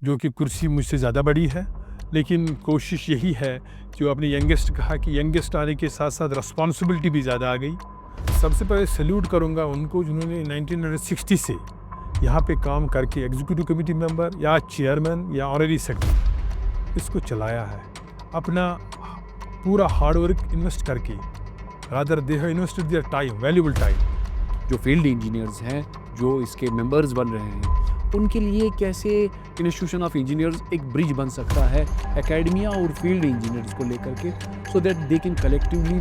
जो कि कुर्सी मुझसे ज़्यादा बड़ी है, लेकिन कोशिश यही है, जो आपने यंगेस्ट कहा कि यंगेस्ट आने के साथ साथ रिस्पॉन्सिबिलिटी भी ज़्यादा आ गई। सबसे पहले सैल्यूट करूँगा उनको जिन्होंने 1960 से यहाँ पे काम करके एग्जीक्यूटिव कमेटी मेंबर या चेयरमैन या ऑनरी सेक्रेटरी इसको चलाया है, अपना पूरा हार्ड वर्क इन्वेस्ट करके। Rather they have invested their time, valuable time. जो फील्ड इंजीनियर्स हैं, जो इसके मेंबर्स बन रहे हैं, उनके लिए कैसे इंस्टीट्यूशन ऑफ इंजीनियर्स एक ब्रिज बन सकता है एकेडमिया और फील्ड इंजीनियर्स को लेकर के, so that they can collectively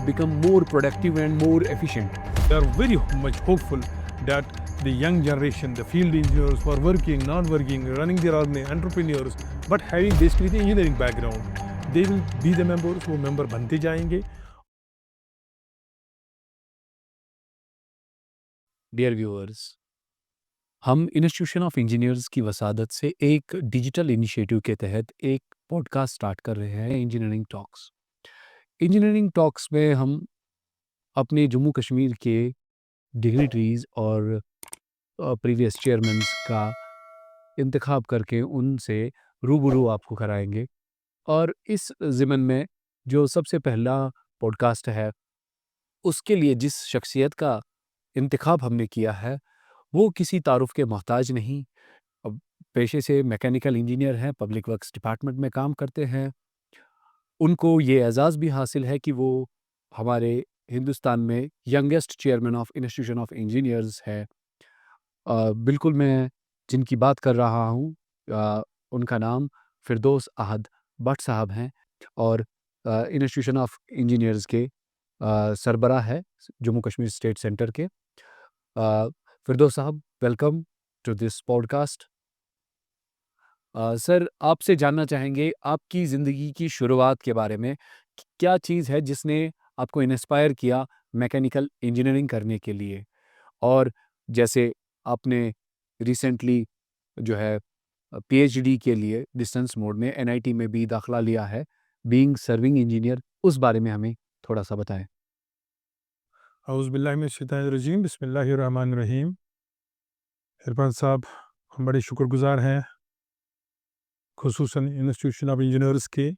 become more productive and more efficient. They are very much hopeful that the young generation, the field engineers who are working, non-working, running their own entrepreneurs, but having basically the engineering background, they will be the members, वो member बनते जाएंगे। Dear viewers, हम institution of engineers की वसादत से एक digital initiative के तहत एक पॉडकास्ट स्टार्ट कर रहे हैं, इंजीनियरिंग टॉक्स। इंजीनियरिंग टॉक्स में हम अपने जम्मू कश्मीर के डिग्निटरीज और प्रीवियस चेयरमैन्स का इंतखाब करके उनसे रूबरू आपको कराएंगे। और इस ज़िमन में जो सबसे पहला पॉडकास्ट है, उसके लिए जिस शख्सियत का इंतखाब हमने किया है, वो किसी तारुफ के मोहताज नहीं। अब पेशे से मैकेनिकल इंजीनियर हैं, पब्लिक वर्क्स डिपार्टमेंट में काम करते हैं। उनको ये एज़ाज़ भी हासिल है कि वो हमारे हिंदुस्तान में youngest chairman of institution of engineers है। बिल्कुल मैं जिनकी बात कर रहा हूँ, उनका नाम फिरदौस अहद भट्ट साहब हैं और इंस्टीट्यूशन ऑफ इंजीनियर्स के सरबराह है जम्मू कश्मीर स्टेट सेंटर के। फिरदौस साहब, welcome to this podcast. Sir, आपसे जानना चाहेंगे आपकी ज़िंदगी की शुरुआत के बारे में कि क्या चीज़ है जिसने आपको इंस्पायर किया मैकेनिकल इंजीनियरिंग करने के लिए? और जैसे आपने रिसेंटली जो है पीएचडी के लिए डिस्टेंस मोड में एनआईटी में भी दाखिला लिया है, बीइंग सर्विंग इंजीनियर, उस बारे में हमें थोड़ा-सा बताएँ। औज़ु बिल्लाहि मिनश शैतानिर रजीम, बिस्मिल्लाहिर रहमानिर रहीम। इरफान साहब, हम बड़े शुक्रगुज़ार हैं खुसूसन इंस्टीट्यूशन ऑफ इंजीनियर्स के,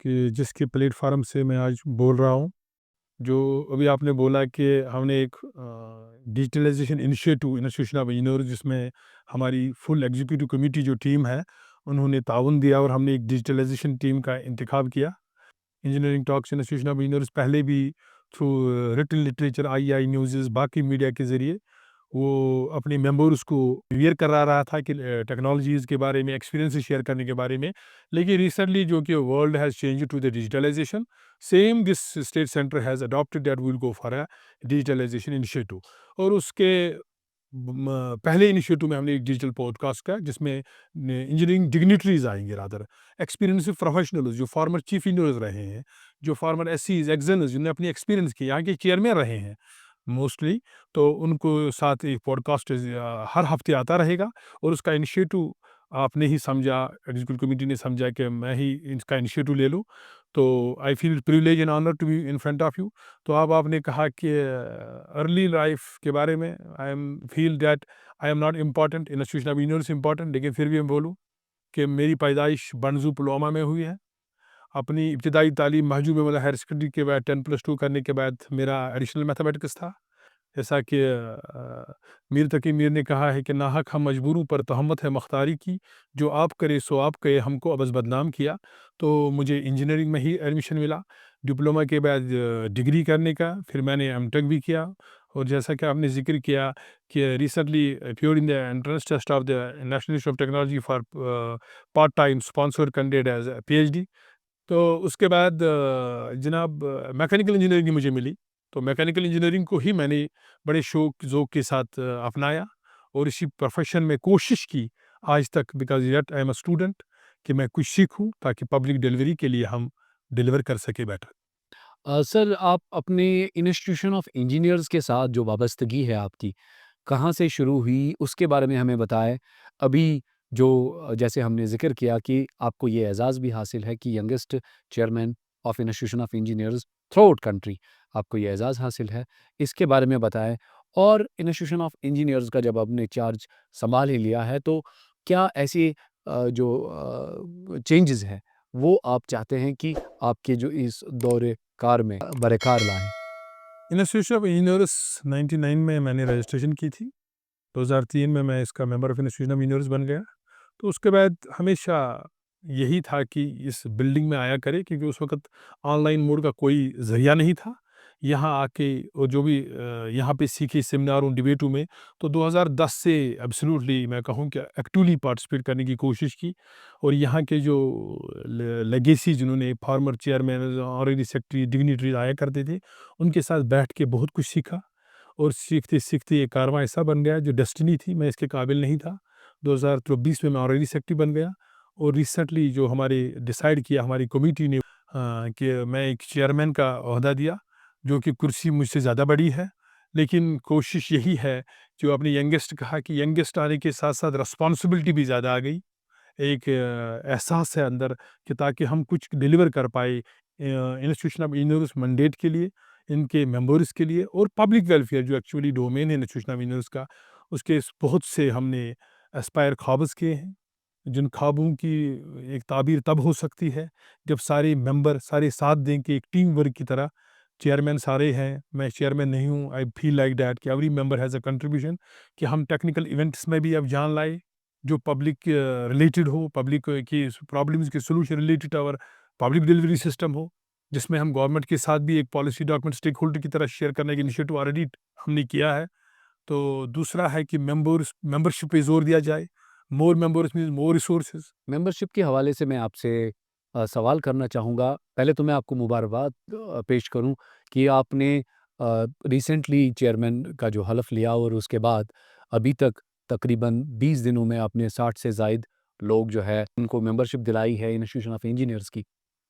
कि जिसके प्लेटफार्म से मैं आज बोल रहा हूँ। जो अभी आपने बोला कि हमने एक digitalisation initiative institution of engineers, जिसमें हमारी फुल एग्जीक्यूटिव कमेटी जो टीम है, उन्होंने ताउन दिया और हमने एक डिजिटलाइजेशन टीम का इंतखाब किया। Engineering talks institution of engineers पहले भी through written literature, I news, बाकी मीडिया के ज़रिए वो अपने मेंबर्स को अवेयर करा रहा था कि टेक्नोलॉजीज़ के बारे में, एक्सपीरियंस शेयर करने के बारे में। लेकिन रिसेंटली जो कि world has changed to the digitalisation, same this state centre has adopted that we will go for a digitalisation initiative. और उसके पहले इनिशिएटिव में हमने एक डिजिटल पॉडकास्ट का, जिसमें इंजीनियरिंग डिग्निटरीज आएंगे, रादर एक्सपीरियंस प्रोफेशनल्स जो फॉर्मर चीफ इंजीनियर्स रहे हैं, जो फॉर्मर एससीज एग्जनर्स जिन्होंने अपनी एक्सपीरियंस किया, यहाँ के चेयरमैन रहे हैं मोस्टली, तो उनको साथ एक पॉडकास्ट हर हफ्ते आता रहेगा। और उसका इनिशिएटिव आपने ही समझा, एग्जीक्यूटिव कमेटी ने समझा कि मैं ही इसका इनिशिएटिव ले लूँ। तो I feel privilege and honour to be in front of you. तो अब आपने कहा कि अर्ली लाइफ के बारे में, I am feel that I am not important, institution of engineers important, लेकिन फिर भी मैं बोलूँ कि मेरी पैदाइश बनजू पुलवामा में हुई है। अपनी इब्तदाई तालीम महजूब में, मतलब हायर सेकेंडरी के बाद 10+2 करने के बाद मेरा एडिशनल मैथमेटिक्स था। जैसा कि मीर तकी मीर ने कहा है कि नाहक हम मजबूरों पर तहमत है मख्तारी की, जो आप करे सो आप कहे, हमको अबस बदनाम किया। तो मुझे इंजीनियरिंग में ही एडमिशन मिला, डिप्लोमा के बाद डिग्री करने का, फिर मैंने एमटेक भी किया। और जैसा कि आपने ज़िक्र किया कि recently appeared in the entrance test of the National Institute of Technology for part time sponsored candidate as PhD. तो उसके बाद जनाब मैकेनिकल इंजीनियरिंग मुझे मिली। तो मैकेनिकल इंजीनियरिंग को ही मैंने बड़े शौक ज़ौक़ के साथ अपनाया और इसी प्रोफ़ेशन में कोशिश की आज तक, because yet I am a student, कि मैं कुछ सीखूँ ताकि पब्लिक डिलीवरी के लिए हम डिलीवर कर सकें बेटर। सर, आप अपने इंस्टीट्यूशन ऑफ इंजीनियर्स के साथ जो वाबस्तगी है आपकी, कहाँ से शुरू हुई, उसके बारे में हमें बताएँ। अभी जो जैसे हमने ज़िक्र किया कि आपको ये एज़ाज़ भी हासिल है कि youngest chairman of institution of engineers through out country, आपको ये एज़ाज़ हासिल है, इसके बारे में बताएँ। और इंस्टीट्यूशन ऑफ इंजीनियर्स का जब आपने चार्ज सँभाल ही लिया है, तो क्या ऐसे जो चेंजेस हैं वो आप चाहते हैं कि आपके जो इस दौरे कार में बरकरार लाएं? इंस्टीट्यूशन ऑफ इंजीनियर्स 99 में मैंने रजिस्ट्रेशन की थी। 2003 में मैं इसका member of institution of engineers बन गया। तो उसके बाद हमेशा यही था कि इस बिल्डिंग में आया करें, क्योंकि उस वक़्त ऑनलाइन मोड का कोई ज़रिया नहीं था। यहाँ आके और जो भी यहाँ पे सीखे सेमिनारों, डिबेटों में, तो 2010 से एब्सोल्यूटली मैं कहूँ कि एक्टिवली पार्टिसिपेट करने की कोशिश की। और यहाँ के जो लेगेसी जिन्होंने former chairman, honorary secretary, dignitaries आया करते थे, उनके साथ बैठ के बहुत कुछ सीखा। और सीखते-सीखते ये कारवां ऐसा बन गया जो डेस्टिनी थी, मैं इसके काबिल नहीं था। 2024 में मैं ऑनरेरी सेक्रेटरी बन गया। और रिसेंटली जो हमारे डिसाइड किया हमारी कमिटी ने कि मैं एक चेयरमैन का ओहदा दिया, जो कि कुर्सी मुझसे ज़्यादा बड़ी है। लेकिन कोशिश यही है, जो आपने यंगेस्ट कहा कि यंगेस्ट आने के साथ-साथ रिस्पॉन्सिबिलिटी भी ज़्यादा आ गई। एक एहसास है अंदर कि ताकि हम कुछ डिलीवर कर पाए इंस्टीट्यूशन ऑफ इंजीनियर्स मैंडेट के लिए, इनके मेंबर्स के लिए, और पब्लिक वेलफेयर जो एक्चुअली डोमेन है इंस्टीट्यूशन ऑफ इंजीनियर्स का, उसके बहुत से हमने एस्पायर ख्वाब्स किए हैं। जिन ख्वाबों की एक ताबीर तब हो सकती है जब सारे मेंबर सारे साथ दें कि एक टीम वर्क की तरह। चेयरमैन सारे हैं, मैं चेयरमैन नहीं हूँ। आई फील लाइक दैट कि every member has a contribution, कि हम टेक्निकल इवेंट्स में भी अब जान लाए जो पब्लिक रिलेटेड हो, पब्लिक की प्रॉब्लम्स के सोल्यूशन रिलेटेड और पब्लिक डिलीवरी सिस्टम हो, जिसमें हम गवर्नमेंट के साथ भी एक पॉलिसी डॉक्यूमेंट स्टेक होल्डर की तरह शेयर करने का इनिशिएटिव ऑलरेडी हमने किया है। तो दूसरा है कि मेंबरशिप पे जोर दिया जाए। मोर members means more resources. Membership के हवाले से मैं आपसे सवाल करना चाहूँगा। पहले तो मैं आपको मुबारकबाद पेश करूँ कि आपने रिसेंटली चेयरमैन का जो हलफ़ लिया और उसके बाद अभी तक तकरीबन 20 दिनों में आपने 60 से ज़ायद लोग जो है उनको मेंबरशिप दिलाई है इंस्टीट्यूशन ऑफ इंजीनियर्स की।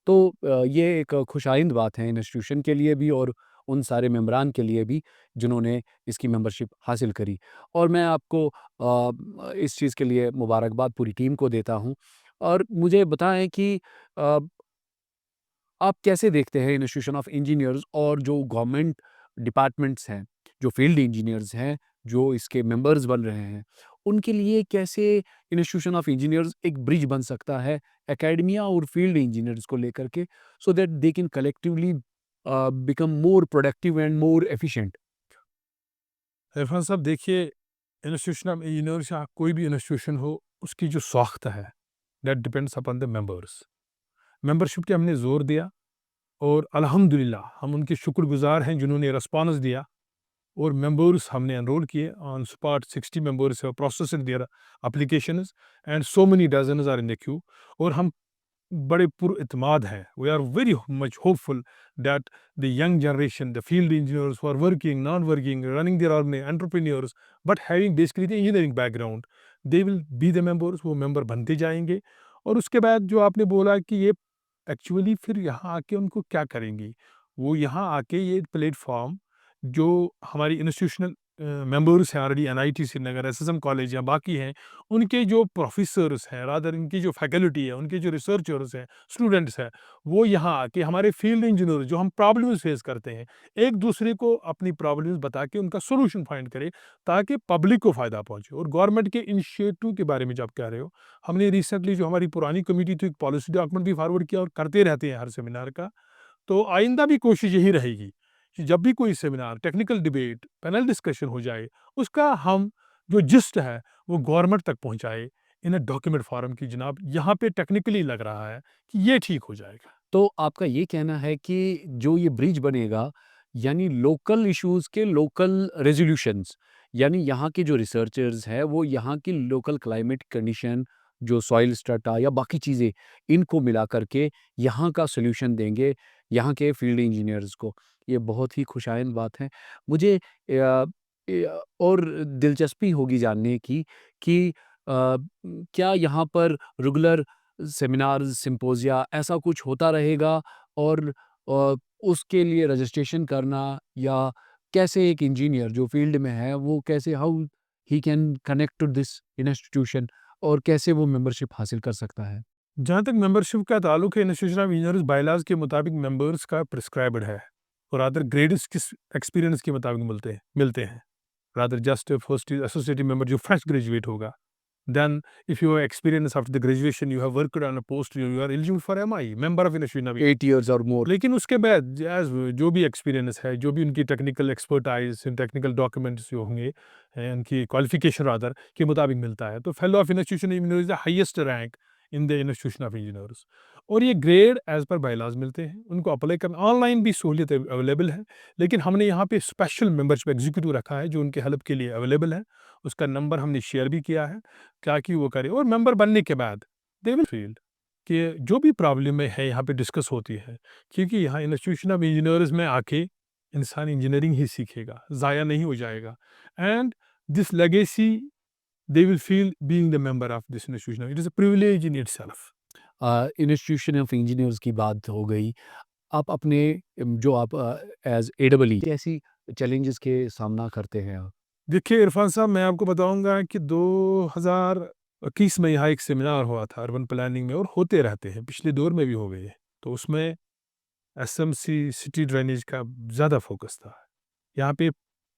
तो ये एक खुशाइंद बात है इंस्टीट्यूशन के लिए भी और उन सारे मेंबरान के लिए भी जिन्होंने इसकी मेंबरशिप हासिल करी। और मैं आपको इस चीज़ के लिए मुबारकबाद पूरी टीम को देता हूँ। और मुझे बताएँ कि अ, आप कैसे देखते हैं इंस्टीट्यूशन ऑफ इंजीनियर्स और जो गवर्नमेंट डिपार्टमेंट्स हैं, जो फील्ड इंजीनियर्स हैं, जो इसके मेंबर्स बन रहे हैं, उनके लिए कैसे इंस्टीट्यूशन ऑफ इंजीनियर्स एक ब्रिज बन सकता है एकेडमिया और फील्ड इंजीनियर्स को लेकर के so that they can collectively become more productive and more efficient? Irfan साहब देखिए, इंस्टीट्यूशन ऑफ इंजीनियर्स या कोई भी इंस्टीट्यूशन हो, उसकी जो साख्त है that depends upon the members. Membership पे हमने जोर दिया, और अल्हम्दुलिल्लाह हम उनके शुक्रगुजार हैं जिन्होंने रिस्पॉन्स दिया। और मेंबर्स हमने एनरोल किए ऑन स्पॉट। 60 मेंबर्स है processing their applications, and so many dozens are in the queue. और हम बड़े पुरइत्माद हैं। We are very much hopeful that the young generation, the field engineers who are working, non working, running their organ entrepreneurs, but having basically the engineering background, they will be the members. वो member बनते जाएंगे। और उसके बाद जो आपने बोला कि ये एक्चुअली फिर यहाँ आके उनको क्या करेंगी, वो यहाँ आके ये प्लेटफॉर्म जो हमारी इंस्टीट्यूशनल मेंबर्स हैं already, NIT Srinagar, SSM college या बाकी हैं, उनके जो प्रोफेसर्स हैं, रादर इनकी जो फैकल्टी है, उनके जो रिसर्चर्स हैं, स्टूडेंट्स हैं, वो यहाँ आके हमारे फील्ड इंजीनियर जो हम प्रॉब्लम्स फेस करते हैं, एक दूसरे को अपनी प्रॉब्लम्स बता के उनका सोल्यूशन फाइंड करें, ताकि पब्लिक को फ़ायदा पहुँचे। और गवर्नमेंट के इनिशिएटिव के बारे में जब कह रहे हो, हमने रिसेंटली जो हमारी पुरानी कमेटी थी, एक पॉलिसी डॉक्यूमेंट भी फॉरवर्ड किया और करते रहते हैं हर सेमिनार का। तो आइंदा भी कोशिश यही रहेगी कि जब भी कोई seminar, technical debate, panel discussion हो जाए, उसका हम जो जिस्ट है वो गवर्नमेंट तक पहुंचाए इन अ डॉक्यूमेंट फॉर्म की। जनाब यहाँ पे टेक्निकली लग रहा है कि ये ठीक हो जाएगा। तो आपका ये कहना है कि जो ये ब्रिज बनेगा यानी लोकल इश्यूज के लोकल रेजोल्यूशंस, यानी यहाँ के जो रिसर्चर्स हैं वो यहाँ की लोकल क्लाइमेट कंडीशन, जो सॉइल स्ट्रटा या बाकी चीज़ें, इनको मिला करके यहाँ का सॉल्यूशन देंगे यहाँ के फील्ड इंजीनियर्स को। ये बहुत ही खुशाइंद बात है। मुझे और दिलचस्पी होगी जानने की कि क्या यहाँ पर रेगुलर सेमिनार्स, सिम्पोजिया ऐसा कुछ होता रहेगा और अ, उसके लिए रजिस्ट्रेशन करना या कैसे एक इंजीनियर जो फील्ड में है वो कैसे how he can connect to this institution और कैसे वो मेंबरशिप हासिल कर सकता है? जहाँ तक मेंबरशिप का ताल्लुक है, इंस्टीट्यूशन ऑफ इंजीनियर्स बायलाज के मुताबिक मेंबर्स का प्रिस्क्राइब्ड है। और अदर ग्रेड्स किस एक्सपीरियंस के मुताबिक मिलते हैं। Rather just first associated member जो फ्रेश ग्रेजुएट होगा, Then if you have experience after the graduation, you have worked on a post, you are eligible for MI, member of Institution of 8 years or more. लेकिन उसके बाद जो भी experience है, जो भी उनकी टेक्निकल एक्सपर्टाइज, टेक्निकल डॉक्यूमेंट्स जो होंगे, उनकी क्वालिफिकेशन रादर के मुताबिक मिलता है। तो fellow of institution of engineers the highest rank in the institution of engineers, और ये ग्रेड एज पर बायलॉज मिलते हैं। उनको अप्लाई करना ऑनलाइन भी सहूलियत अवेलेबल है, लेकिन हमने यहाँ पे स्पेशल मेंबरशिप एग्जीक्यूटिव रखा है जो उनके हेल्प के लिए अवेलेबल है। उसका नंबर हमने शेयर भी किया है ताकि वो करे, और मेंबर बनने के बाद दे विल फील कि जो भी प्रॉब्लम है यहाँ पे डिस्कस होती है, क्योंकि यहाँ इंस्टीट्यूशन ऑफ इंजीनियर्स में आके इंसान इंजीनियरिंग ही सीखेगा, ज़ाया नहीं हो जाएगा। And this legacy they will feel being the member of this institution, it is a privilege in itself. Institution of engineers की बात हो गई। आप अपने जो आप एज़ एडबल ऐसी चैलेंजेस के सामना करते हैं आप? देखिए इरफान साहब, मैं आपको बताऊंगा कि 2021 में यहाँ एक सेमिनार हुआ था अर्बन प्लानिंग में, और होते रहते हैं, पिछले दौर में भी हो गए। तो उसमें एसएमसी सिटी ड्रेनेज का ज़्यादा फोकस था। यहाँ पे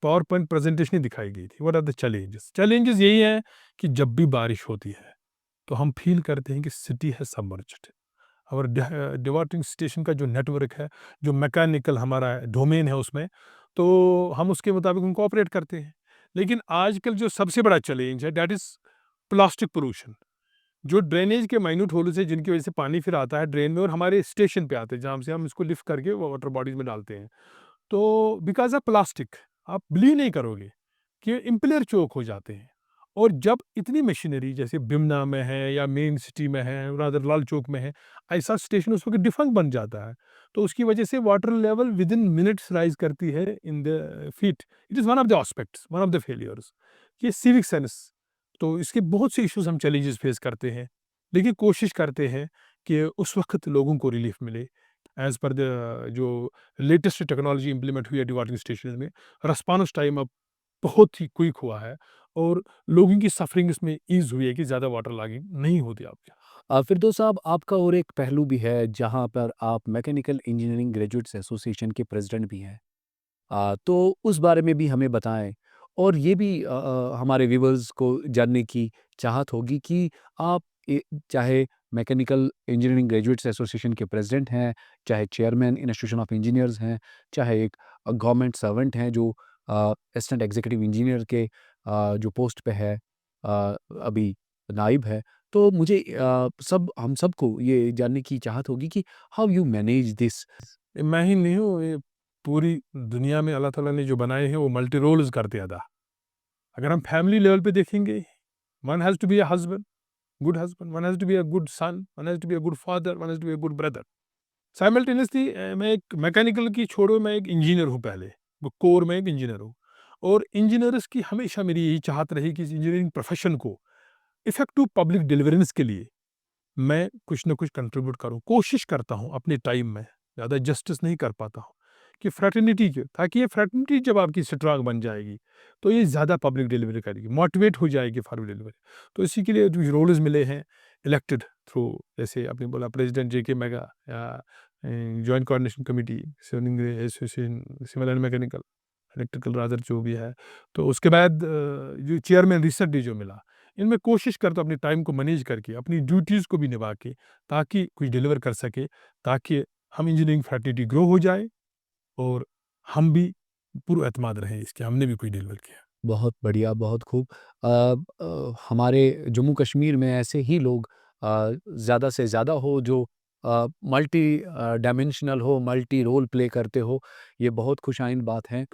पावर पॉइंट प्रेजेंटेशन दिखाई गई थी। What are the challenges? Challenges यही है कि जब भी बारिश होती है तो हम फील करते हैं कि सिटी है सबमर्ज्ड। और डिवाटरिंग स्टेशन का जो नेटवर्क है, जो मैकेनिकल हमारा डोमेन है उसमें, तो हम उसके मुताबिक उनको ऑपरेट करते हैं। लेकिन आजकल जो सबसे बड़ा चैलेंज है दैट इज़ प्लास्टिक पोल्यूशन। जो ड्रेनेज के माइन्यूट होल्स हैं जिनकी वजह से पानी फिर आता है ड्रेन में और हमारे स्टेशन पे आते हैं, जहाँ से हम इसको लिफ्ट करके वाटर बॉडीज में डालते हैं। तो बिकॉज ऑफ प्लास्टिक, आप बिलीव नहीं करोगे कि इम्पलर चौक हो जाते हैं। और जब इतनी मशीनरी जैसे बिमना में है या मेन सिटी में है, रादर लाल चौक में है, ऐसा स्टेशन उस वक्त डिफंक बन जाता है। तो उसकी वजह से water level with in minutes rise करती है in the feet. It is one of the aspects, one of the failures. ये सिविक सेंस, तो इसके बहुत से इश्यूज हम चैलेंजेस फेस करते हैं, लेकिन कोशिश करते हैं कि उस वक्त लोगों को रिलीफ मिले। एज पर द जो लेटेस्ट टेक्नोलॉजी इंप्लीमेंट हुई है डिवाटरिंग स्टेशन में, रिस्पांस टाइम अब बहुत ही क्विक हुआ है, और लोगों की सफरिंग इसमें ईज हुई है कि ज़्यादा वाटर लॉगिंग नहीं होती आपके। फिरदौस साहब, आपका और एक पहलू भी है जहाँ पर आप मैकेनिकल इंजीनियरिंग ग्रेजुएट्स एसोसिएशन के प्रेसिडेंट भी हैं। तो उस बारे में भी हमें बताएँ, और ये भी हमारे व्यूअर्स को जानने की चाहत होगी कि आप चाहे मैकेनिकल इंजीनियरिंग ग्रेजुएट्स एसोसिएशन के प्रेसिडेंट हैं, चाहे चेयरमैन इंस्टीट्यूशन ऑफ इंजीनियर्स हैं, चाहे एक गवर्नमेंट सर्वेंट हैं जो असिस्टेंट एग्जीक्यूटिव इंजीनियर के जो पोस्ट पे है, अभी नाइब है। तो मुझे हम सबको ये जानने की चाहत होगी कि हाउ यू मैनेज दिस? ये मैं ही नहीं हूँ, ये पूरी दुनिया में अल्लाह ताला ने जो बनाए हैं वो मल्टी रोल्स करते अदा। अगर हम फैमिली लेवल पे देखेंगे, one has to be a husband, good husband, one has to be a good son, one has to be a good father, one has to be a good brother. Simultaneously मैं एक mechanical की छोड़ो, मैं एक engineer हूँ पहले, वो core में एक इंजीनियर हूँ। और इंजीनियर्स की हमेशा मेरी यही चाहत रही कि इस इंजीनियरिंग प्रोफेशन को इफेक्टिव पब्लिक डिलीवरेंस के लिए मैं कुछ ना कुछ कंट्रीब्यूट करूँ। कोशिश करता हूँ अपने टाइम में, ज़्यादा जस्टिस नहीं कर पाता हूँ, कि फ्रेटर्निटी के, ताकि ये फ्रेटर्निटी जब आपकी स्ट्रॉन्ग बन जाएगी तो ये ज़्यादा पब्लिक डिलीवरी करेगी, मोटिवेट हो जाएगी फॉर डिलीवरी। तो इसी के लिए जो रोल्स मिले हैं इलेक्टेड थ्रू, जैसे आपने बोला प्रेसिडेंट JK मेगा, या joint coordination committee association civil and mechanical electrical rather जो भी है। तो उसके बाद जो चेयरमैन रिसेंटली जो मिला, इनमें कोशिश करता हूँ अपने टाइम को मैनेज करके अपनी ड्यूटीज़ को भी निभा के, ताकि कुछ डिलीवर कर सके, ताकि हम इंजीनियरिंग फैकल्टी ग्रो हो जाए और हम भी पूरा एतमाद रहे इसके, हमने भी कुछ डिलीवर किया। बहुत बढ़िया, बहुत खूब। हमारे जम्मू कश्मीर में ऐसे ही लोग ज़्यादा से ज़्यादा हो जो मल्टी डायमेंशनल हो, मल्टी रोल प्ले करते हो, ये बहुत खुशाइन बात है।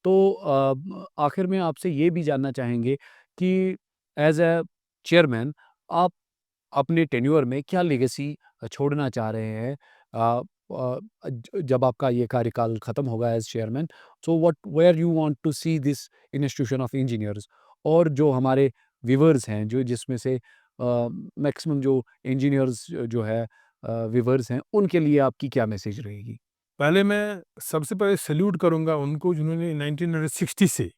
तो आखिर में आपसे ये भी जानना चाहेंगे कि एज़ अ चेयरमैन आप अपने टेन्योर में क्या लेगेसी छोड़ना चाह रहे हैं? अ जब आपका ये कार्यकाल खत्म होगा as chairman, so what where you want to see this institution of engineers? और जो हमारे व्यूअर्स हैं, जो जिसमें से मैक्सिमम जो इंजीनियर्स जो है व्यूअर्स हैं, उनके लिए आपकी क्या मैसेज रहेगी? पहले मैं सबसे पहले सैल्यूट करूँगा उनको जिन्होंने 1960 से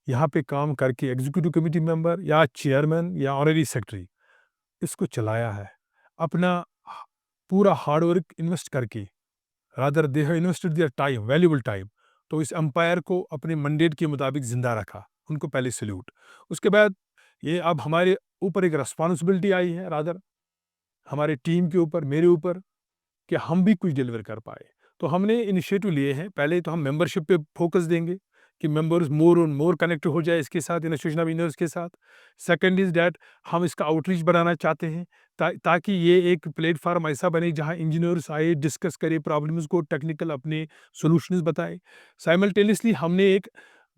यहाँ पे काम करके एग्जीक्यूटिव कमेटी मेंबर या चेयरमैन या ऑनररी सेक्रेटरी इसको चलाया है। अपना ह पूरा हार्ड वर्क इन्वेस्ट करके, rather they have invested their time, valuable time. तो इस एम्पायर को अपने मैंडेट के मुताबिक ज़िंदा रखा, उनको पहले सैल्यूट। उसके बाद ये अब हमारे ऊपर एक रिस्पॉन्सिबिलिटी आई है, रादर हमारे टीम के ऊपर, मेरे ऊपर, कि हम भी कुछ डिलीवर कर पाए। तो हमने इनिशिएटिव लिए हैं, पहले तो हम मेंबरशिप पे फोकस देंगे कि मेंबर्स मोर और मोर कनेक्ट हो जाए इसके साथ, इंस्टीट्यूशन ऑफ इंजीनियर्स के साथ। सेकंड इज़ दैट हम इसका आउटरीच बढ़ाना चाहते हैं ताकि ये एक प्लेटफ़ॉर्म ऐसा बने जहाँ इंजीनियर्स आए, डिस्कस करें प्रॉब्लम्स को, टेक्निकल अपने सॉल्यूशंस बताएँ। साइमल्टेनियसली हमने एक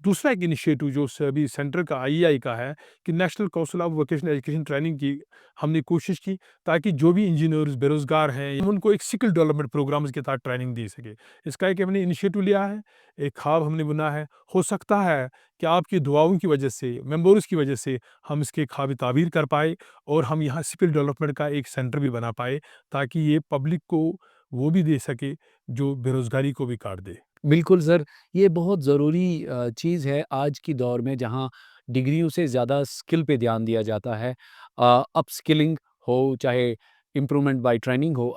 दूसरा एक इनिशिएटिव जो अभी सेंटर का आईईआई का है कि national council of vocational education training की हमने कोशिश की ताकि जो भी इंजीनियर्स बेरोज़गार हैं, हम उनको एक स्किल डेवलपमेंट प्रोग्राम्स के तहत ट्रेनिंग दे सके। इसका एक हमने इनिशिएटिव लिया है, एक ख्वाब हमने बुना है। हो सकता है कि आपकी दुआओं की वजह से, मेंबर्स की वजह से हम इसके ख्वाब ताबीर कर पाए और हम यहाँ स्किल डेवलपमेंट का एक सेंटर भी बना पाए ताकि ये पब्लिक को वो भी दे सके जो बेरोज़गारी को भी काट दे। बिल्कुल सर, ये बहुत ज़रूरी चीज़ है आज की दौर में जहाँ डिग्रियों से ज़्यादा स्किल पे ध्यान दिया जाता है। अपस्किलिंग हो चाहे इम्प्रूवमेंट बाय ट्रेनिंग हो,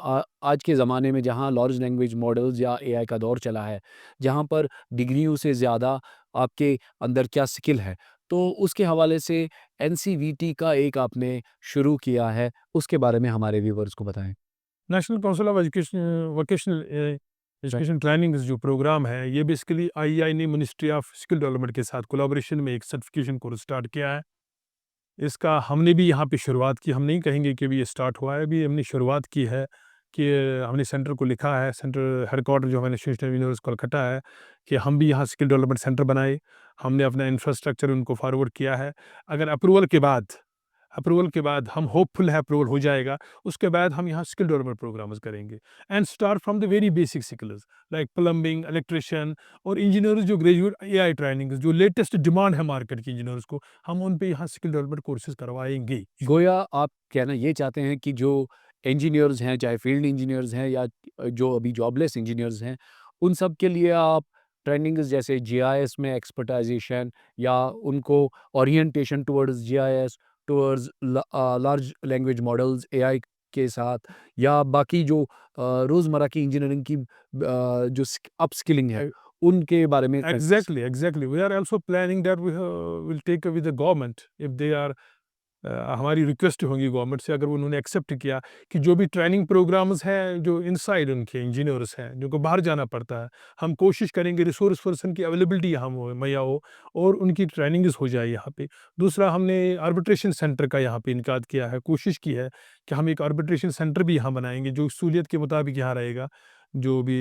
आज के ज़माने में जहाँ लार्ज लैंग्वेज मॉडल्स या एआई का दौर चला है, जहाँ पर डिग्रियों से ज़्यादा आपके अंदर क्या स्किल है, तो उसके हवाले से एनसीवीटी का एक आपने शुरू किया है, उसके बारे में हमारे व्यूअर्स को बताएँ। National council of education vocational education training जो प्रोग्राम है, ये बेसिकली आईईआई ने मिनिस्ट्री ऑफ स्किल डेवलपमेंट के साथ कोलैबोरेशन में एक सर्टिफिकेशन कोर्स स्टार्ट किया है। इसका हमने भी यहाँ पे शुरुआत की, हम नहीं कहेंगे कि अभी ये स्टार्ट हुआ है, अभी हमने शुरुआत की है कि हमने सेंटर को लिखा है, सेंटर हेडक्वार्टर जो हमारे नेशनल यूनिवर्सिटी कोलकाता है, कि हम भी यहाँ स्किल डेवलपमेंट सेंटर बनाए। हमने अपना इंफ्रास्ट्रक्चर उनको फॉरवर्ड किया है। अगर अप्रूवल के बाद हम होपफुल है अप्रूवल हो जाएगा, उसके बाद हम यहाँ स्किल डेवलपमेंट प्रोग्राम्स करेंगे and start from the very basic skills like plumbing, electrician और इंजीनियर्स जो ग्रेजुएट एआई ट्रेनिंग जो लेटेस्ट डिमांड है मार्केट की इंजीनियर्स को, हम उन पे यहाँ स्किल डेवलपमेंट कोर्सेज करवाएंगे। गोया आप कहना ये चाहते हैं कि जो इंजीनियर्स हैं, चाहे फील्ड इंजीनियर्स हैं या जो अभी जॉबलेस इंजीनियर्स हैं, उन सब के लिए आप ट्रेनिंग्स जैसे जीआईएस में एक्सपर्टाइजेशन या उनको orientation towards GIS, towards large language models AI के साथ या बाकी जो रोज़मर्रा की इंजीनियरिंग की जो अपस्किलिंग है, उनके बारे में exactly we are also planning that we will take with the government if they are हमारी रिक्वेस्ट होगी गवर्नमेंट से, अगर उन्होंने एक्सेप्ट किया कि जो भी ट्रेनिंग प्रोग्राम्स हैं जो इनसाइड उनके इंजीनियर्स हैं जिनको बाहर जाना पड़ता है, हम कोशिश करेंगे रिसोर्स पर्सन की अवेलेबिलिटी यहाँ हो मुहैया हो और उनकी ट्रेनिंग्स हो जाए यहाँ पे। दूसरा हमने आर्बिट्रेशन सेंटर का यहाँ पे इनकाद किया है, कोशिश की है कि हम एक आर्बिट्रेशन सेंटर भी यहाँ बनाएंगे जो सहूलियत के मुताबिक यहाँ रहेगा। जो भी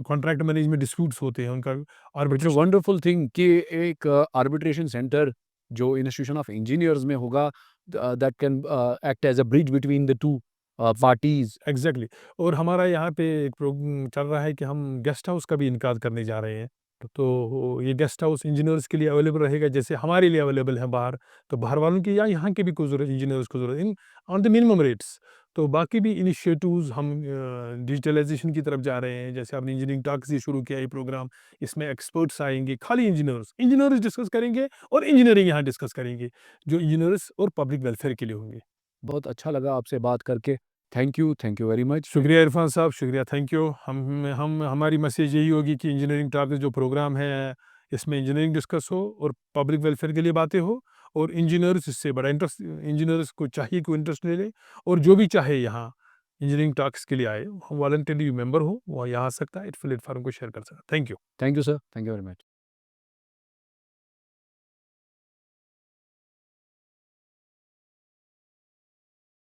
कॉन्ट्रैक्ट मैनेजमेंट डिस्प्यूट्स होते हैं उनका it's a arbitration. Wonderful thing कि एक आर्बिट्रेशन सेंटर जो इंस्टीट्यूशन ऑफ इंजीनियर्स में होगा, that can act as a bridge between the two parties. Exactly और हमारा यहाँ पे एक चल रहा है कि हम गेस्ट हाउस का भी इनकाद करने जा रहे हैं। तो ये गेस्ट हाउस इंजीनियर्स के लिए अवेलेबल रहेगा जैसे हमारे लिए अवेलेबल है बाहर, तो बाहर वालों की या यहाँ के भी कोई ज़रूरत इंजीनियर्स को ज़रूरत in on the minimum rates. तो बाकी भी इनिशिएटिव्स हम डिजिटलाइजेशन की तरफ जा रहे हैं, जैसे आपने इंजीनियरिंग टॉक्स ये शुरू किया ये प्रोग्राम, इसमें एक्सपर्ट्स आएंगे, खाली इंजीनियर्स डिस्कस करेंगे और इंजीनियरिंग यहाँ डिस्कस करेंगे, जो इंजीनियर्स और पब्लिक वेलफेयर के लिए होंगे। बहुत अच्छा लगा आपसे बात करके। Thank you very much. शुक्रिया इरफान साहब, शुक्रिया, थैंक यू। हम हमारी मैसेज यही होगी कि इंजीनियरिंग टॉक जो प्रोग्राम है, इसमें इंजीनियरिंग डिस्कस हो और पब्लिक वेलफेयर के लिए बातें हो और इंजीनियर्स इससे बड़ा इंटरेस्ट इंजीनियर्स को चाहिए कि इंटरेस्ट ले ले और जो भी चाहे यहाँ इंजीनियरिंग टॉक्स के लिए आए, हम वॉलंटियरली मेंबर हो, वो यहाँ आ सकता है, इस प्लेटफॉर्म को शेयर कर सकता है। Thank you. Thank you sir, thank you very much.